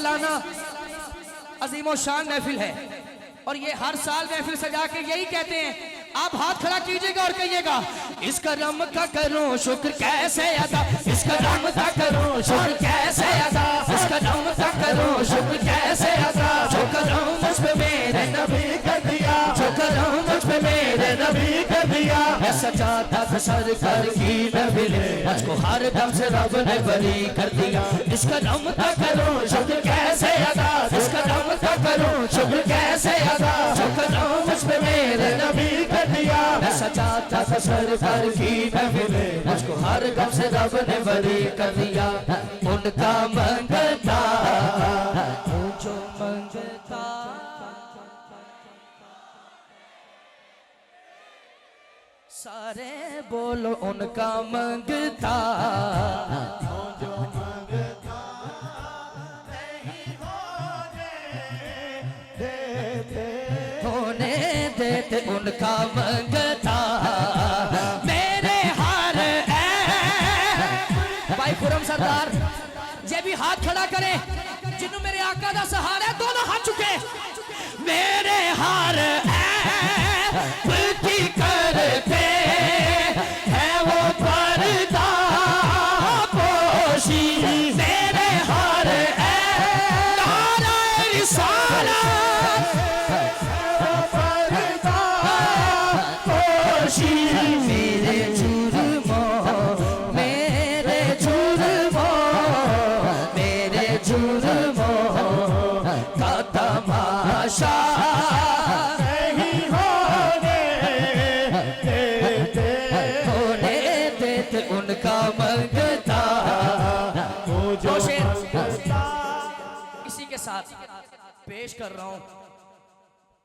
सालाना अजीमो शान महफिल है और ये हर साल महफिल सजा के यही कहते हैं, आप हाथ खड़ा कीजिएगा और कहिएगा, इस करम का करो शुक्र कैसे अदा, इस करम का करो शुक्र कैसे अदा, इस करम का करो शुक्र कैसे अदा, जो करम मुझ पे मेरे नबी कर दिया, जो करम मुझ पे मेरे नबी कर दिया, ऐसा चाहता था सरकार की न मिले, मुझको हर दम से रब ने बरी कर दिया, इस करम का करो शुक्र कैसे अदा, इस करम का करो शुक्र कैसे अदा, जो करम मुझ पे मेरे नबी कर दिया, ऐसा चाहता था सरकार की न मिले, मुझको हर गम से रब ने बरी कर दिया, उनका मंगता जो मंगता, सारे बोलो उनका मंगता, जो मंगता नहीं होने देते उनका मंगता, मेरे हार भाई खुरम सरदार जे भी हाथ खड़ा करे, जिन्हों मेरे आका दा सहारा है, दोनों हाथ चुके, मेरे हार की करते है वो पर्दा पोशी, मेरे हार नारा रिसालत मेरे जुर्मों मेरे जुर्मों मेरे जुर्मों का तमाशा नहीं होने देते उनका मंगता, वो जो शेर इसी के साथ पेश कर रहा हूँ।